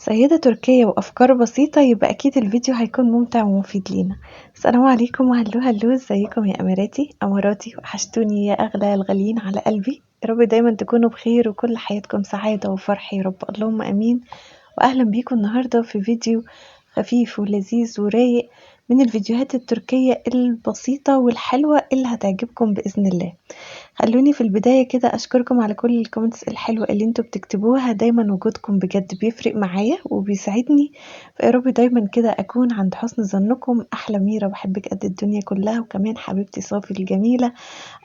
سيدة تركية وأفكار بسيطة، يبقى أكيد الفيديو هيكون ممتع ومفيد لينا. السلام عليكم، وهلو ازيكم يا أماراتي وحشتوني يا أغلى الغاليين على قلبي. يا رب دايما تكونوا بخير وكل حياتكم سعادة وفرح يا رب، اللهم أمين. وأهلا بيكم النهاردة في فيديو خفيف ولذيذ ورايق من الفيديوهات التركية البسيطة والحلوة اللي هتعجبكم بإذن الله. خلوني في البداية كده أشكركم على كل الكومنتس الحلوة اللي انتوا بتكتبوها، دايما وجودكم بجد بيفرق معايا وبيساعدني. فيا رب دايما كده أكون عند حسن ظنكم. أحلى ميرا، بحبك قد الدنيا كلها، وكمان حبيبتي صافي الجميلة،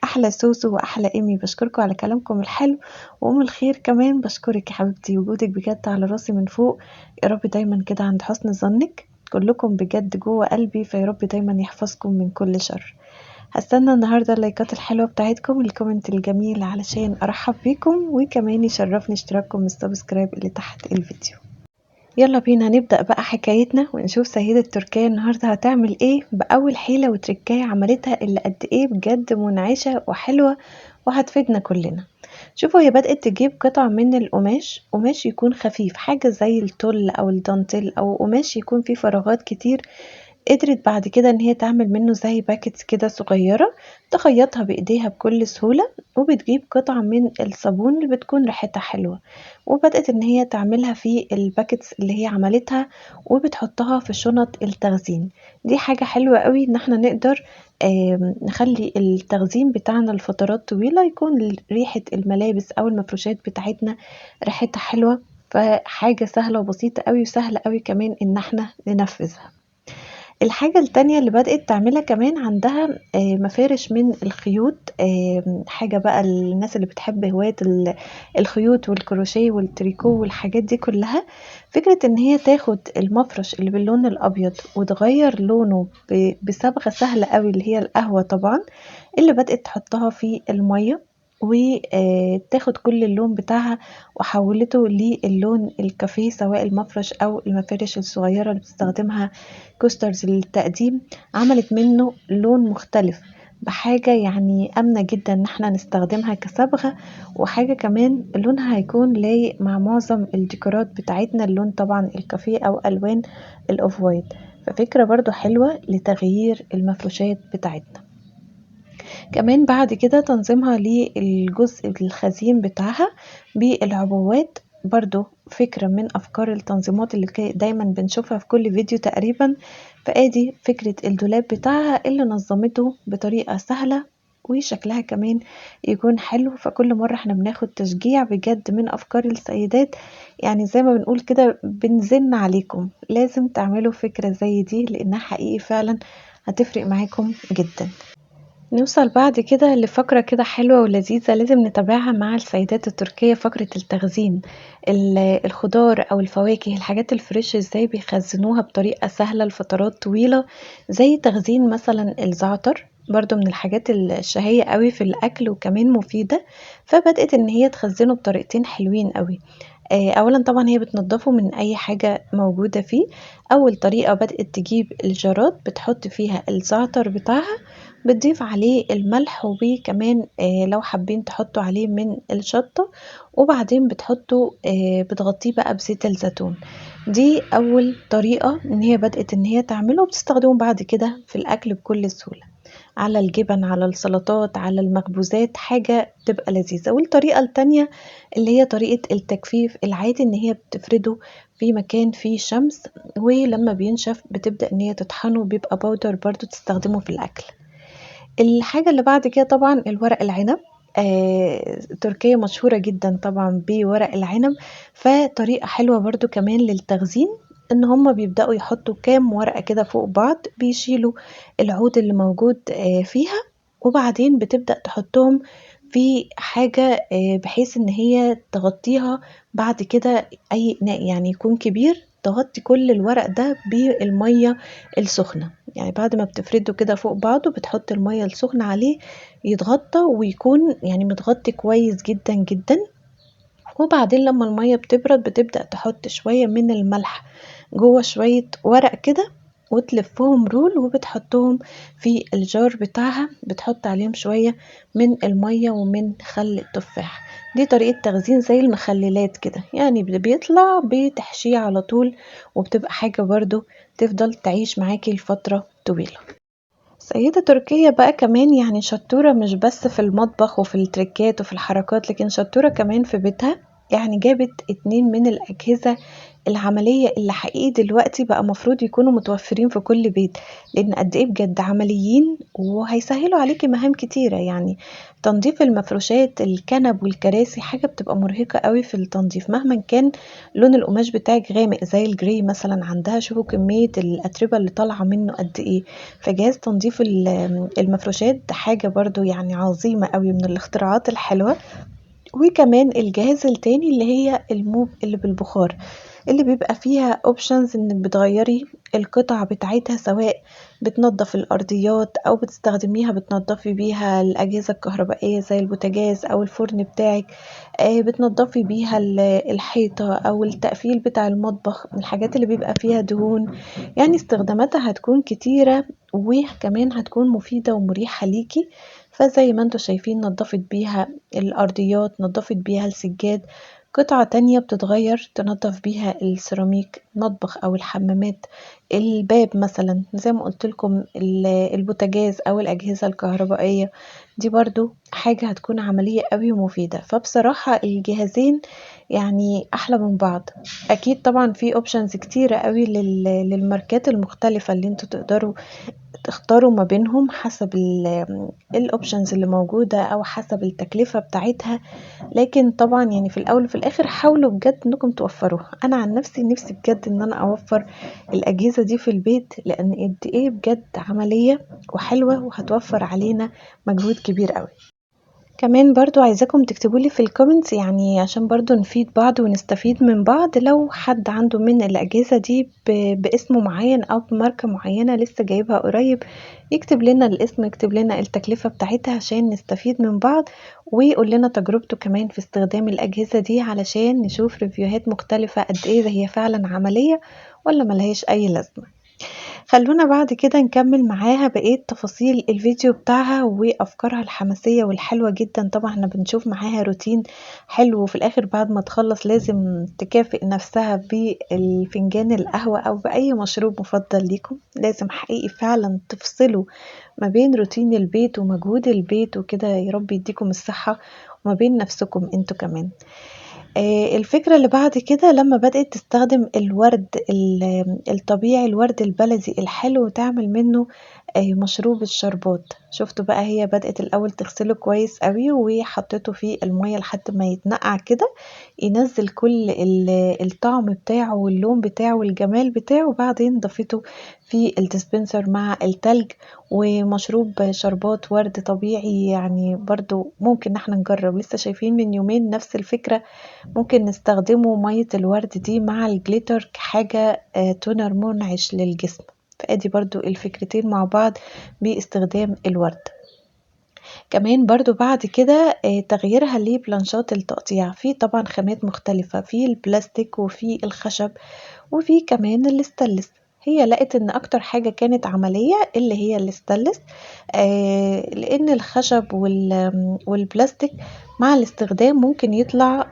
أحلى سوسو وأحلى إيمي، بشكركم على كلامكم الحلو. وأم الخير كمان بشكرك يا حبيبتي، وجودك بجد على راسي من فوق. يا رب دايما كده عند حسن ظنك، كلكم بجد جوه قلبي، فيا رب دايما يحفظكم من كل شر. هستنى النهاردة اللايكات الحلوة بتاعتكم، الكومنت الجميل، علشان أرحب بيكم، وكمان يشرفني اشتراككم السبسكرايب اللي تحت الفيديو. يلا بينا نبدأ بقى حكايتنا ونشوف سيدة تركيا النهاردة هتعمل ايه بأول حيلة وتركاية عملتها اللي قد ايه بجد منعشة وحلوة وهتفيدنا كلنا. شوفوا، هي بدأت تجيب قطع من القماش، قماش يكون خفيف، حاجة زي التل أو الدانتيل أو قماش يكون فيه فراغات كتير. قدرت بعد كده ان هي تعمل منه زي باكتس كده صغيرة، تخيطها بايديها بكل سهولة. وبتجيب قطعة من الصابون اللي بتكون ريحتها حلوة، وبدأت ان هي تعملها في الباكتس اللي هي عملتها، وبتحطها في شنط التخزين. دي حاجة حلوة قوي ان احنا نقدر نخلي التخزين بتاعنا لفترات طويلة، يكون ريحة الملابس او المفروشات بتاعتنا ريحتها حلوة. فحاجة سهلة وبسيطة قوي، وسهلة قوي كمان ان احنا ننفذها. الحاجة التانية اللي بدأت تعملها كمان، عندها مفارش من الخيوط. حاجة بقى الناس اللي بتحب هواية الخيوط والكروشيه والتريكو والحاجات دي كلها. فكرة ان هي تاخد المفرش اللي باللون الابيض وتغير لونه بصبغة سهلة قوي اللي هي القهوة طبعا، اللي بدأت تحطها في المية، وتاخد كل اللون بتاعها وحولته للون الكافيه، سواء المفرش او المفارش الصغيرة اللي بتستخدمها كوسترز للتقديم. عملت منه لون مختلف بحاجة يعني آمنة جدا ان احنا نستخدمها كصبغة، وحاجة كمان لونها هيكون لايق مع معظم الديكورات بتاعتنا، اللون طبعا الكافيه او الوان الاوف وايت. ففكرة برضو حلوة لتغيير المفروشات بتاعتنا. كمان بعد كده تنظيمها للجزء الخزين بتاعها بالعبوات، برضو فكرة من أفكار التنظيمات اللي دايما بنشوفها في كل فيديو تقريبا. فآدي فكرة الدولاب بتاعها اللي نظمته بطريقة سهلة، وشكلها كمان يكون حلو. فكل مرة احنا بناخد تشجيع بجد من أفكار السيدات، يعني زي ما بنقول كده بنزن عليكم لازم تعملوا فكرة زي دي، لأنها حقيقي فعلا هتفرق معاكم جدا. نوصل بعد كده لفقرة كده حلوة ولذيذة لازم نتابعها مع السيدات التركية، فقرة التخزين. الخضار أو الفواكه، الحاجات الفريش ازاي بيخزنوها بطريقة سهلة لفترات طويلة، زي تخزين مثلا الزعتر، برضو من الحاجات الشهية قوي في الأكل وكمان مفيدة. فبدأت ان هي تخزنه بطريقتين حلوين قوي. اولا طبعا هي بتنضفه من اي حاجة موجودة فيه. اول طريقة بدأت تجيب الجارات بتحط فيها الزعتر بتاعها، بتضيف عليه الملح، وكمان لو حابين تحطوا عليه من الشطة، وبعدين بتحطوا بتغطيه بقى بزيت الزيتون. دي اول طريقة ان هي بدأت ان هي تعمله، وبتستخدمه بعد كده في الاكل بكل سهولة، على الجبن، على السلطات، على المخبوزات، حاجة تبقى لذيذة. والطريقة التانية اللي هي طريقة التجفيف العادي، ان هي بتفرده في مكان فيه شمس، ولما بينشف بتبدأ ان هي تطحنه، بيبقى باودر برضو تستخدمه في الاكل. الحاجة اللي بعد كده طبعا الورق العنب. تركيا مشهورة جدا طبعا بورق العنب، فطريقة حلوة برضو كمان للتخزين، ان هم بيبدأوا يحطوا كام ورقة كده فوق بعض، بيشيلوا العود اللي موجود فيها، وبعدين بتبدأ تحطهم في حاجة بحيث ان هي تغطيها بعد كده. اي إناء يعني يكون كبير، تغطي كل الورق ده بالمية السخنة. يعني بعد ما بتفرده كده فوق بعضه، بتحط المية السخنة عليه يتغطى، ويكون يعني متغطي كويس جدا جدا. وبعدين لما المية بتبرد، بتبدأ تحط شوية من الملح جوه شوية ورق كده، وتلفهم رول، وبتحطهم في الجار بتاعها، بتحط عليهم شوية من المية ومن خل التفاح. دي طريقة تخزين زي المخللات كده، يعني بيطلع بتحشيه على طول، وبتبقى حاجة برضو تفضل تعيش معاكي لفترة طويلة. سيدة تركية بقى كمان يعني شطورة مش بس في المطبخ وفي التركات وفي الحركات، لكن شطورة كمان في بيتها. يعني جابت 2 من الأجهزة العملية اللي حقيقي دلوقتي بقى مفروض يكونوا متوفرين في كل بيت، لأن قد ايه بجد عمليين وهيسهلوا عليكي مهام كتيرة. يعني تنظيف المفروشات، الكنب والكراسي حاجة بتبقى مرهقة قوي في التنظيف مهما كان لون القماش بتاعك غامق زي الجري مثلا. عندها شوفوا كمية الأتربة اللي طالعة منه قد ايه. فجهاز تنظيف المفروشات ده حاجة برضو يعني عظيمة قوي من الاختراعات الحلوة. وكمان الجهاز التاني اللي هي الموب اللي بالبخار، اللي بيبقى فيها اوبشنز انك بتغيري القطع بتاعتها، سواء بتنظف الارضيات او بتستخدميها بتنظفي بيها الاجهزة الكهربائية زي البوتاجاز او الفرن بتاعك، بتنظفي بيها الحيطة او التقفيل بتاع المطبخ، الحاجات اللي بيبقى فيها دهون. يعني استخداماتها هتكون كتيرة، وكمان هتكون مفيدة ومريحة ليكي. فزي ما انتوا شايفين نظفت بيها الأرضيات، نظفت بيها السجاد. قطعة تانية بتتغير تنظف بيها السيراميك مطبخ أو الحمامات، الباب مثلا زي ما قلت لكم، البوتاجاز أو الأجهزة الكهربائية. دي برضو حاجة هتكون عملية قوي ومفيدة. فبصراحة الجهازين يعني أحلى من بعض. أكيد طبعا في اوبشنز كتيرة قوي للماركات المختلفة اللي انتوا تقدروا تختاروا ما بينهم حسب الاوبشنز اللي موجودة او حسب التكلفة بتاعتها. لكن طبعا يعني في الاول وفي الاخر حاولوا بجد انكم توفروها. انا عن نفسي بجد ان انا اوفر الاجهزة دي في البيت، لان قد ايه بجد عملية وحلوة وهتوفر علينا مجهود كبير قوي. كمان برضو عايزاكم تكتبولي في الكومنتس، يعني عشان برضو نفيد بعض ونستفيد من بعض. لو حد عنده من الأجهزة دي باسم معين أو بماركة معينة لسه جايبها قريب، يكتب لنا الاسم، يكتب لنا التكلفة بتاعتها عشان نستفيد من بعض، ويقول لنا تجربته كمان في استخدام الأجهزة دي علشان نشوف ريفيوهات مختلفة قد ايه هي فعلا عملية ولا ملهاش أي لازمة. خلونا بعد كده نكمل معاها بقية تفاصيل الفيديو بتاعها وأفكارها الحماسية والحلوة جدا. طبعا احنا بنشوف معاها روتين حلو، وفي الآخر بعد ما تخلص لازم تكافئ نفسها بالفنجان القهوة أو بأي مشروب مفضل ليكم. لازم حقيقي فعلا تفصلوا ما بين روتين البيت ومجهود البيت وكده، يا رب يديكم الصحة، وما بين نفسكم انتوا كمان. الفكرة اللي بعد كده لما بدأت تستخدم الورد الطبيعي، الورد البلدي الحلو، وتعمل منه مشروب الشربات. شفتوا بقى هي بدأت الأول تغسله كويس قوي وحطيته في المية لحد ما يتنقع كده، ينزل كل الطعم بتاعه واللون بتاعه والجمال بتاعه، وبعدين ضفته في الديسبنسر مع التلج. ومشروب شربات ورد طبيعي يعني برضو ممكن احنا نجرب. لسه شايفين من يومين نفس الفكرة، ممكن نستخدمه مية الورد دي مع الجليتر كحاجة تونر منعش للجسم. فادي برضو الفكرتين مع بعض باستخدام الورد. كمان برضو بعد كده تغييرها لبلانشات التقطيع، في طبعا خامات مختلفة، في البلاستيك وفي الخشب وفي كمان الاستانلس. هي لقت ان اكتر حاجة كانت عملية اللي هي الاستانلس، لان الخشب والبلاستيك مع الاستخدام ممكن يطلع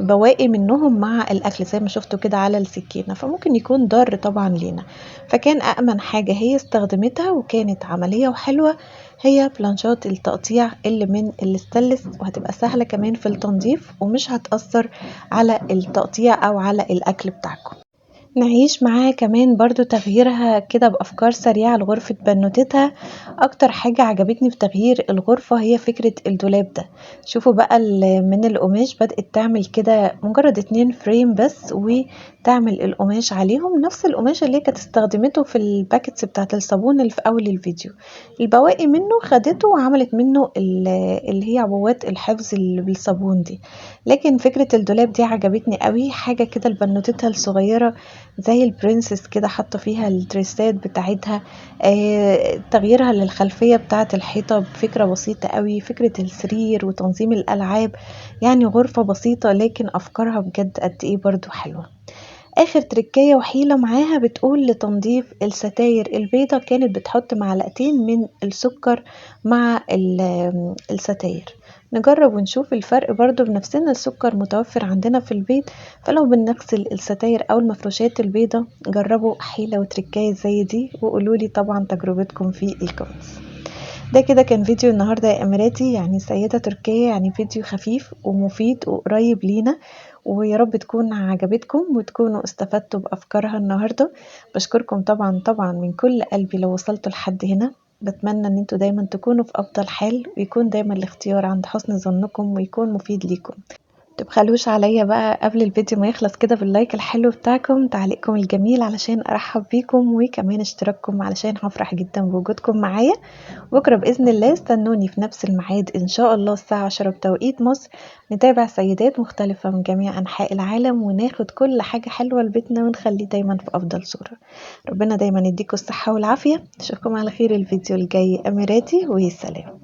بواقي منهم مع الاكل زي ما شفتوا كده على السكينة، فممكن يكون ضار طبعا لينا. فكان أأمن حاجة هي استخدمتها وكانت عملية وحلوة هي بلانشات التقطيع اللي من الاستانلس، وهتبقى سهلة كمان في التنظيف ومش هتأثر على التقطيع أو على الأكل بتاعكم. نعيش معاها كمان برضو تغييرها كده بأفكار سريعة لغرفة بنوتتها. أكتر حاجة عجبتني في تغيير الغرفة هي فكرة الدولاب ده. شوفوا بقى من القماش بدأت تعمل كده مجرد 2 فريم بس، وتعمل القماش عليهم نفس القماش اللي كانت استخدمته في الباكتس بتاعت الصابون اللي في أول الفيديو. البواقي منه خدته وعملت منه اللي هي عبوات الحفظ اللي بالصابون دي. لكن فكرة الدولاب دي عجبتني قوي، حاجة كده لبنوتتها الصغيرة زي البرنسس كده، حاطه فيها الدريسات بتاعتها. تغييرها للخلفيه بتاعه الحيطه بفكره بسيطه قوي، فكره السرير وتنظيم الالعاب. يعني غرفه بسيطه لكن افكارها بجد قد ايه برضو حلوه. اخر تركية وحيلة معاها بتقول لتنظيف الستاير البيضة، كانت بتحط معلقتين من السكر مع الستاير. نجرب ونشوف الفرق برضو بنفسنا. السكر متوفر عندنا في البيت، فلو بنغسل الستاير أو المفروشات البيضة جربوا حيلة وتركاية زي دي وقولولي طبعا تجربتكم في الكومنتس. ده كده كان فيديو النهاردة يا أميراتي، يعني سيدة تركية، يعني فيديو خفيف ومفيد وقريب لينا، ويا رب تكون عجبتكم وتكونوا استفدتوا بأفكارها النهاردة. بشكركم طبعا من كل قلبي لو وصلتوا لحد هنا. بتمنى ان انتوا دايما تكونوا في افضل حال، ويكون دايما الاختيار عند حسن ظنكم ويكون مفيد ليكم. متبخلوش عليا بقى قبل الفيديو ما يخلص كده باللايك الحلو بتاعكم، تعليقكم الجميل علشان ارحب بيكم، وكمان اشتراككم علشان هفرح جدا بوجودكم معايا. بكرة بإذن الله استنوني في نفس الميعاد إن شاء الله الساعة 10 بتوقيت مصر، نتابع سيدات مختلفة من جميع أنحاء العالم وناخد كل حاجة حلوة لبيتنا ونخليه دايما في أفضل صورة. ربنا دايما يديكم الصحة والعافية. أشوفكم على خير الفيديو الجاي. أميراتي، وسلام.